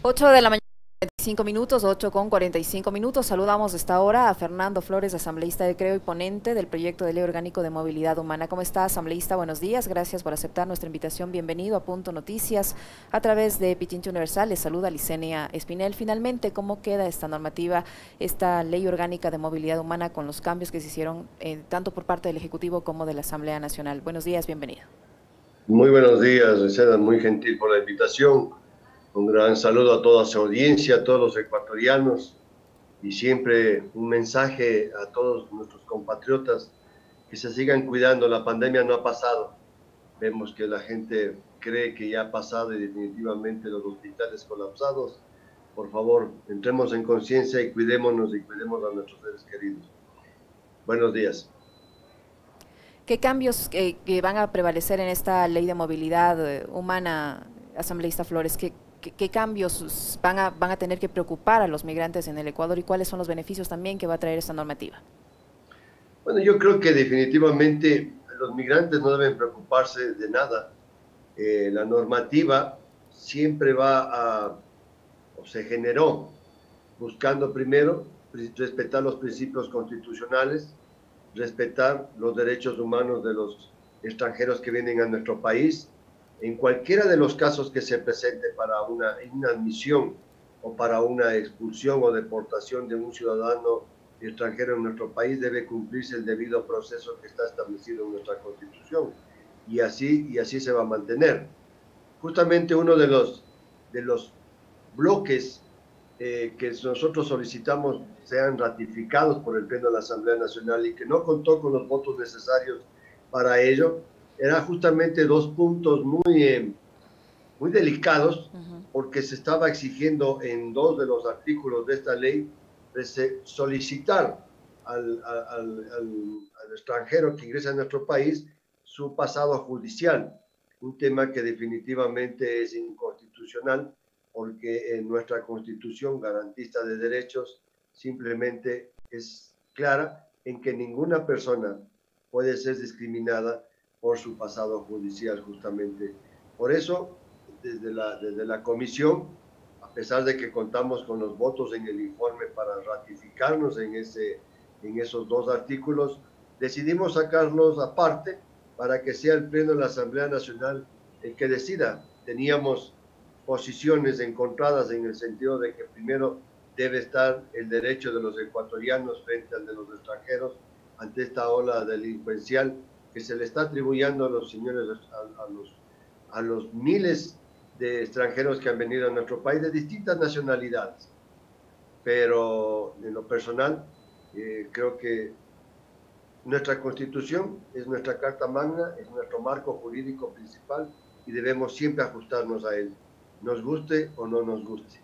8 de la mañana, 45 minutos, 8 con 45 minutos. Saludamos a esta hora a Fernando Flores, asambleísta de Creo y ponente del proyecto de ley orgánico de movilidad humana. ¿Cómo está, asambleísta? Buenos días, gracias por aceptar nuestra invitación. Bienvenido a Punto Noticias a través de Pichincha Universal. Les saluda Licenia Espinel. Finalmente, ¿cómo queda esta normativa, esta ley orgánica de movilidad humana con los cambios que se hicieron tanto por parte del Ejecutivo como de la Asamblea Nacional? Buenos días, bienvenido. Muy buenos días, Receda, muy gentil por la invitación. Un gran saludo a toda su audiencia, a todos los ecuatorianos y siempre un mensaje a todos nuestros compatriotas que se sigan cuidando. La pandemia no ha pasado. Vemos que la gente cree que ya ha pasado y definitivamente los hospitales colapsados. Por favor, entremos en conciencia y cuidémonos y cuidemos a nuestros seres queridos. Buenos días. ¿Qué cambios que van a prevalecer en esta ley de movilidad humana, asambleísta Flores? ¿Qué cambios van a tener que preocupar a los migrantes en el Ecuador y cuáles son los beneficios también que va a traer esta normativa? Bueno, yo creo que definitivamente los migrantes no deben preocuparse de nada. La normativa siempre o se generó buscando primero respetar los principios constitucionales, respetar los derechos humanos de los extranjeros que vienen a nuestro país. En cualquiera de los casos que se presente para una inadmisión o para una expulsión o deportación de un ciudadano extranjero en nuestro país, debe cumplirse el debido proceso que está establecido en nuestra Constitución. Y así se va a mantener. Justamente uno de los bloques que nosotros solicitamos sean ratificados por el Pleno de la Asamblea Nacional y que no contó con los votos necesarios para ello, eran justamente dos puntos muy delicados, porque se estaba exigiendo en dos de los artículos de esta ley solicitar al extranjero que ingresa a nuestro país su pasado judicial, un tema que definitivamente es inconstitucional, porque en nuestra Constitución garantista de derechos simplemente es clara en que ninguna persona puede ser discriminada por su pasado judicial, justamente. Por eso, desde la comisión, a pesar de que contamos con los votos en el informe para ratificarnos en esos dos artículos, decidimos sacarlos aparte para que sea el Pleno de la Asamblea Nacional el que decida. Teníamos posiciones encontradas en el sentido de que primero debe estar el derecho de los ecuatorianos frente al de los extranjeros ante esta ola delincuencial que se le está atribuyendo a los señores, a los miles de extranjeros que han venido a nuestro país de distintas nacionalidades. Pero en lo personal, creo que nuestra Constitución es nuestra Carta Magna, es nuestro marco jurídico principal y debemos siempre ajustarnos a él, nos guste o no nos guste.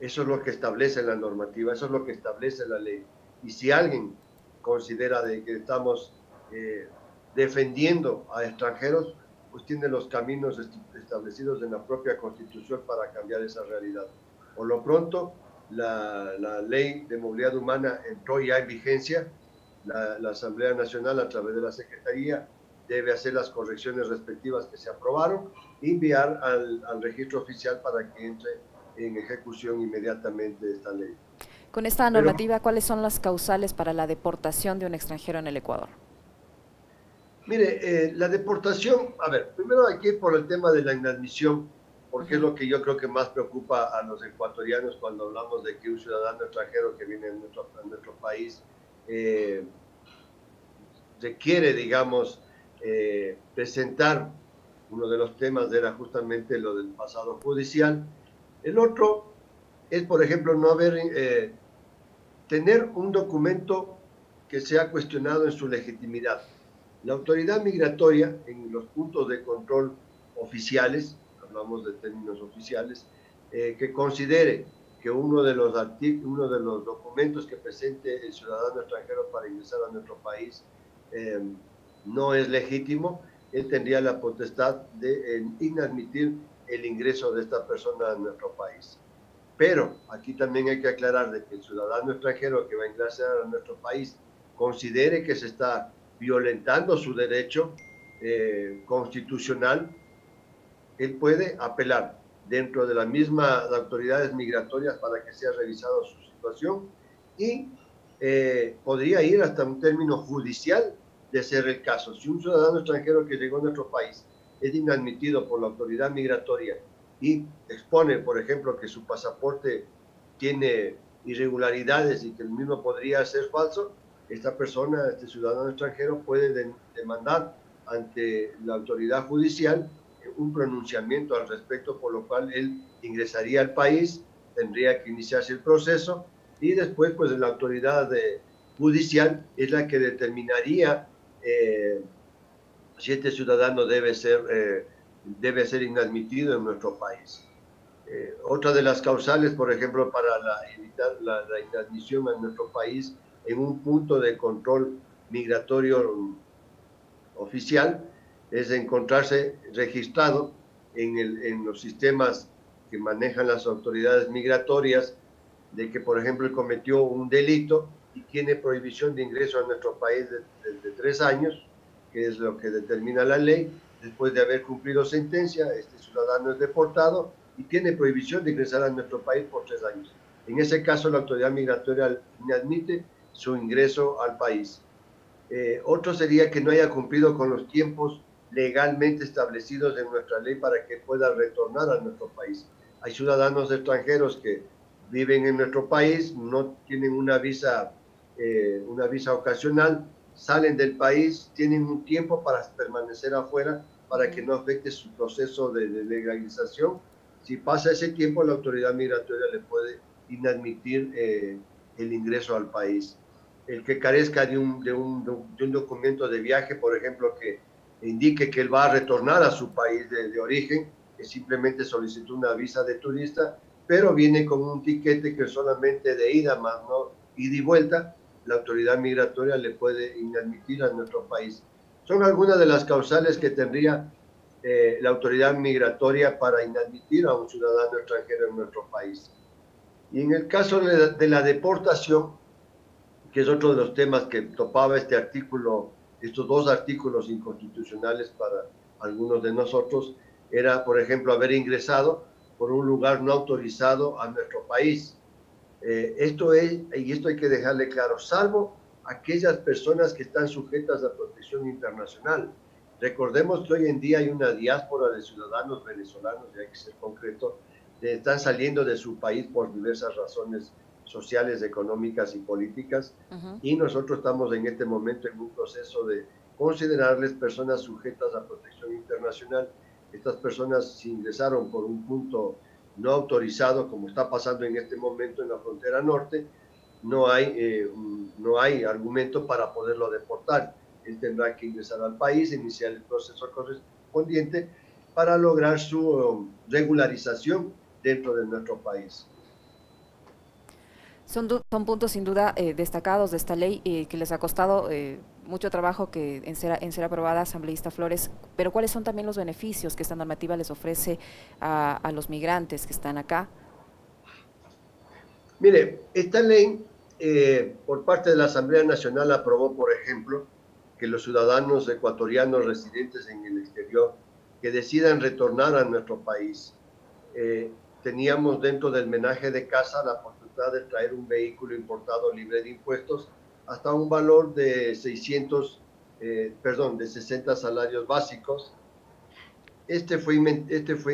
Eso es lo que establece la normativa, eso es lo que establece la ley. Y si alguien considera de que estamos defendiendo a extranjeros, pues tiene los caminos establecidos en la propia Constitución para cambiar esa realidad. Por lo pronto, la ley de movilidad humana entró ya en vigencia. La Asamblea Nacional, a través de la Secretaría, debe hacer las correcciones respectivas que se aprobaron y enviar al registro oficial para que entre en ejecución inmediatamente esta ley. Con esta normativa, ¿cuáles son las causales para la deportación de un extranjero en el Ecuador? Mire, la deportación, a ver, primero hay que ir por el tema de la inadmisión, porque es lo que yo creo que más preocupa a los ecuatorianos cuando hablamos de que un ciudadano extranjero que viene a nuestro país requiere, digamos, presentar. Uno de los temas era justamente lo del pasado judicial. El otro es, por ejemplo, no tener un documento que sea cuestionado en su legitimidad. La autoridad migratoria, en los puntos de control oficiales, hablamos de términos oficiales, que considere que uno de los documentos que presente el ciudadano extranjero para ingresar a nuestro país no es legítimo, él tendría la potestad de inadmitir el ingreso de esta persona a nuestro país. Pero aquí también hay que aclarar de que el ciudadano extranjero que va a ingresar a nuestro país considere que se está violentando su derecho constitucional, él puede apelar. dentro de las autoridades migratorias para que sea revisada su situación y podría ir hasta un término judicial de ser el caso. Si un ciudadano extranjero que llegó a nuestro país es inadmitido por la autoridad migratoria y expone, por ejemplo, que su pasaporte tiene irregularidades y que el mismo podría ser falso, esta persona, este ciudadano extranjero, puede demandar ante la autoridad judicial un pronunciamiento al respecto, por lo cual él ingresaría al país, tendría que iniciarse el proceso y después pues la autoridad judicial es la que determinaría si este ciudadano debe ser inadmitido en nuestro país. Otra de las causales, por ejemplo, para evitar la inadmisión a nuestro país en un punto de control migratorio oficial es encontrarse registrado en los sistemas que manejan las autoridades migratorias de que, por ejemplo, él cometió un delito y tiene prohibición de ingreso a nuestro país de 3 años, que es lo que determina la ley. Después de haber cumplido sentencia, este ciudadano es deportado y tiene prohibición de ingresar a nuestro país por 3 años. En ese caso, la autoridad migratoria admite su ingreso al país. Otro sería que no haya cumplido con los tiempos legalmente establecidos en nuestra ley para que pueda retornar a nuestro país. Hay ciudadanos extranjeros que viven en nuestro país, no tienen una visa ocasional, salen del país, tienen un tiempo para permanecer afuera para que no afecte su proceso de legalización. Si pasa ese tiempo, la autoridad migratoria le puede inadmitir el ingreso al país. El que carezca de un documento de viaje, por ejemplo, que indique que él va a retornar a su país de origen, que simplemente solicitó una visa de turista, pero viene con un tiquete que es solamente de ida, más no ida y vuelta, la autoridad migratoria le puede inadmitir a nuestro país. Son algunas de las causales que tendría la autoridad migratoria para inadmitir a un ciudadano extranjero en nuestro país. Y en el caso de la deportación, que es otro de los temas que topaba estos 2 artículos inconstitucionales para algunos de nosotros, era, por ejemplo, haber ingresado por un lugar no autorizado a nuestro país. Esto hay que dejarle claro, salvo aquellas personas que están sujetas a protección internacional. Recordemos que hoy en día hay una diáspora de ciudadanos venezolanos, y hay que ser concreto, que están saliendo de su país por diversas razones sociales, económicas y políticas, y nosotros estamos en este momento en un proceso de considerarles personas sujetas a protección internacional. Estas personas, si ingresaron por un punto no autorizado, como está pasando en este momento en la frontera norte, no hay argumento para poderlo deportar. Él tendrá que ingresar al país, iniciar el proceso correspondiente para lograr su regularización dentro de nuestro país. Son puntos sin duda destacados de esta ley que les ha costado mucho trabajo en ser aprobada, asambleísta Flores, pero ¿cuáles son también los beneficios que esta normativa les ofrece a los migrantes que están acá? Mire, esta ley por parte de la Asamblea Nacional aprobó, por ejemplo, que los ciudadanos ecuatorianos residentes en el exterior que decidan retornar a nuestro país, teníamos dentro del menaje de casa la posibilidad de traer un vehículo importado libre de impuestos hasta un valor de 60 salarios básicos. Este fue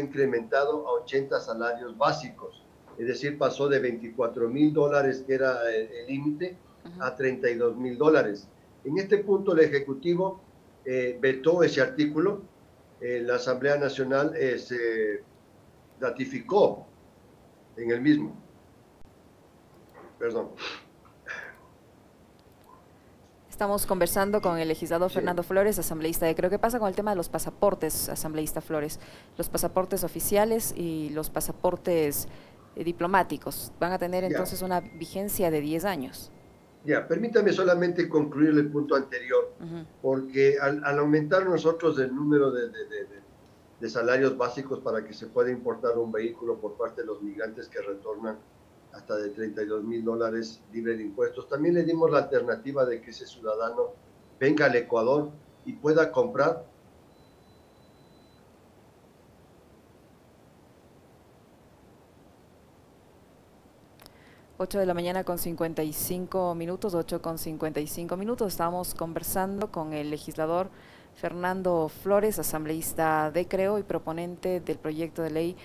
incrementado a 80 salarios básicos, es decir, pasó de $24,000, que era el límite, a $32,000. En este punto el Ejecutivo vetó ese artículo, la Asamblea Nacional se ratificó en el mismo. Perdón. Estamos conversando con el legislador Fernando Flores, asambleísta de Creo. ¿Qué pasa con el tema de los pasaportes, asambleísta Flores? Los pasaportes oficiales y los pasaportes diplomáticos van a tener entonces una vigencia de 10 años. Permítame solamente concluir el punto anterior, porque al aumentar nosotros el número de salarios básicos para que se pueda importar un vehículo por parte de los migrantes que retornan hasta de $32,000 libre de impuestos, también le dimos la alternativa de que ese ciudadano venga al Ecuador y pueda comprar 8 de la mañana con 55 minutos, 8 con 55 minutos. Estamos conversando con el legislador Fernando Flores, asambleísta de Creo y proponente del proyecto de ley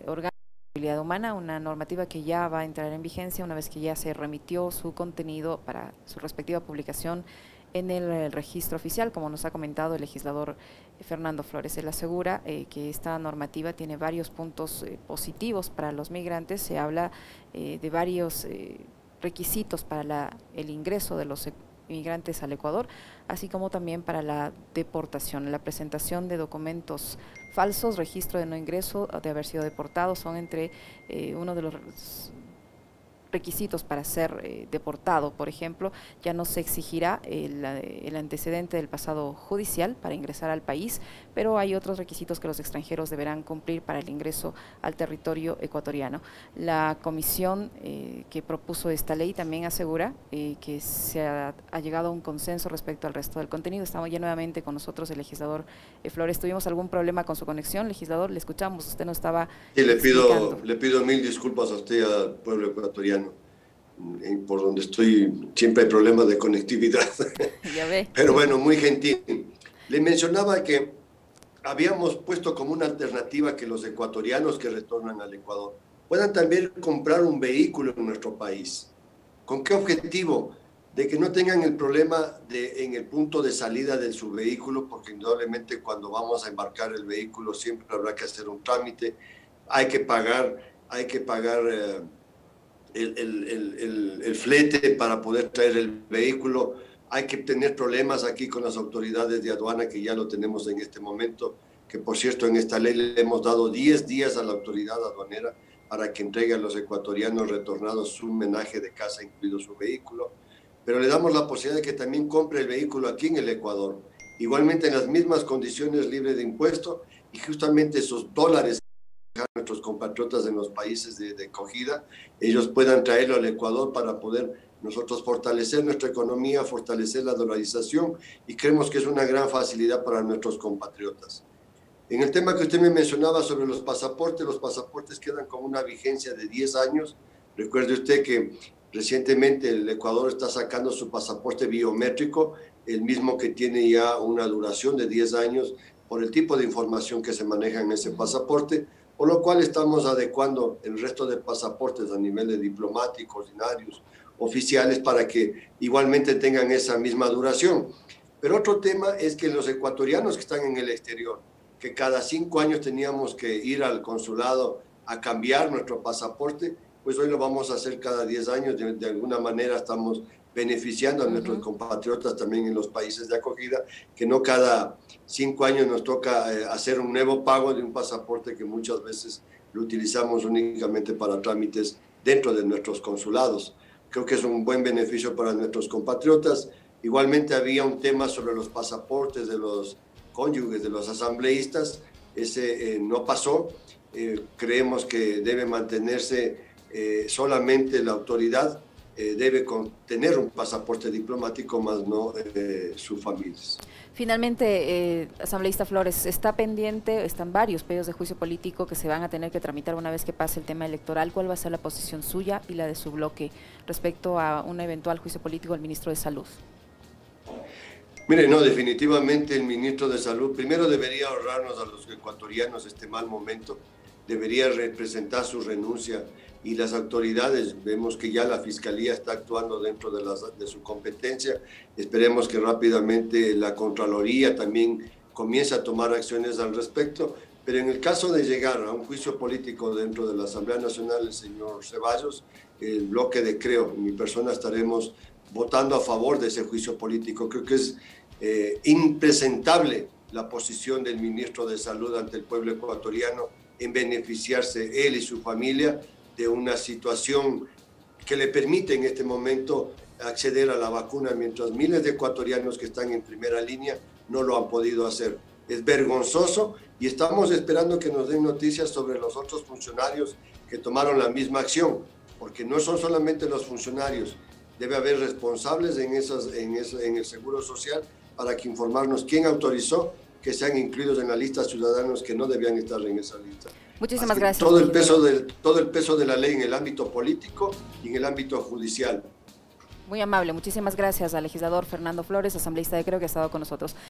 orgánica de movilidad humana, una normativa que ya va a entrar en vigencia una vez que ya se remitió su contenido para su respectiva publicación en el registro oficial. Como nos ha comentado el legislador Fernando Flores, él asegura que esta normativa tiene varios puntos positivos para los migrantes. Se habla de varios requisitos para el ingreso de los inmigrantes al Ecuador, así como también para la deportación. La presentación de documentos falsos, registro de no ingreso, de haber sido deportado, son entre uno de los requisitos para ser deportado. Por ejemplo, ya no se exigirá el antecedente del pasado judicial para ingresar al país, pero hay otros requisitos que los extranjeros deberán cumplir para el ingreso al territorio ecuatoriano. La comisión que propuso esta ley también asegura que se ha llegado a un consenso respecto al resto del contenido. Estamos ya nuevamente con nosotros el legislador Flores. ¿Tuvimos algún problema con su conexión, legislador? Le escuchamos, usted no estaba Sí, le pido mil disculpas a usted, al pueblo ecuatoriano. Por donde estoy siempre hay problemas de conectividad. Ya ve. Pero bueno, muy gentil. Le mencionaba que habíamos puesto como una alternativa que los ecuatorianos que retornan al Ecuador puedan también comprar un vehículo en nuestro país. ¿Con qué objetivo? De que no tengan el problema en el punto de salida de su vehículo, porque indudablemente cuando vamos a embarcar el vehículo siempre habrá que hacer un trámite, hay que pagar el flete para poder traer el vehículo. Hay que tener problemas aquí con las autoridades de aduana, que ya lo tenemos en este momento, que por cierto en esta ley le hemos dado 10 días a la autoridad aduanera para que entregue a los ecuatorianos retornados su homenaje de casa, incluido su vehículo, pero le damos la posibilidad de que también compre el vehículo aquí en el Ecuador, igualmente en las mismas condiciones, libre de impuesto, y justamente esos dólares a nuestros compatriotas en los países de acogida, ellos puedan traerlo al Ecuador para poder nosotros fortalecer nuestra economía, fortalecer la dolarización, y creemos que es una gran facilidad para nuestros compatriotas. En el tema que usted me mencionaba sobre los pasaportes quedan con una vigencia de 10 años. Recuerde usted que recientemente el Ecuador está sacando su pasaporte biométrico, el mismo que tiene ya una duración de 10 años por el tipo de información que se maneja en ese pasaporte, por lo cual estamos adecuando el resto de pasaportes a nivel de diplomáticos, ordinarios, oficiales, para que igualmente tengan esa misma duración. Pero otro tema es que los ecuatorianos que están en el exterior, que cada 5 años teníamos que ir al consulado a cambiar nuestro pasaporte, pues hoy lo vamos a hacer cada 10 años. De alguna manera estamos beneficiando a nuestros compatriotas también en los países de acogida, que no cada 5 años nos toca hacer un nuevo pago de un pasaporte que muchas veces lo utilizamos únicamente para trámites dentro de nuestros consulados. Creo que es un buen beneficio para nuestros compatriotas. Igualmente había un tema sobre los pasaportes de los cónyuges, de los asambleístas. Ese no pasó. Creemos que debe mantenerse solamente la autoridad debe tener un pasaporte diplomático, más no sus familias. Finalmente, asambleísta Flores, ¿está pendiente, están varios pedidos de juicio político que se van a tener que tramitar una vez que pase el tema electoral? ¿Cuál va a ser la posición suya y la de su bloque respecto a un eventual juicio político del ministro de Salud? Mire, no, definitivamente el ministro de Salud primero debería ahorrarnos a los ecuatorianos este mal momento, debería representar su renuncia, y las autoridades, vemos que ya la Fiscalía está actuando dentro de su competencia. Esperemos que rápidamente la Contraloría también comience a tomar acciones al respecto, pero en el caso de llegar a un juicio político dentro de la Asamblea Nacional, el señor Ceballos, el bloque de Creo, mi persona, estaremos votando a favor de ese juicio político. Creo que es impresentable la posición del ministro de Salud ante el pueblo ecuatoriano en beneficiarse él y su familia de una situación que le permite en este momento acceder a la vacuna, mientras miles de ecuatorianos que están en primera línea no lo han podido hacer. Es vergonzoso, y estamos esperando que nos den noticias sobre los otros funcionarios que tomaron la misma acción, porque no son solamente los funcionarios, debe haber responsables en el Seguro Social para que informarnos quién autorizó que sean incluidos en la lista ciudadanos que no debían estar en esa lista. Muchísimas gracias. Todo el peso de la ley en el ámbito político y en el ámbito judicial. Muy amable, muchísimas gracias al legislador Fernando Flores, asambleísta de Creo, que ha estado con nosotros.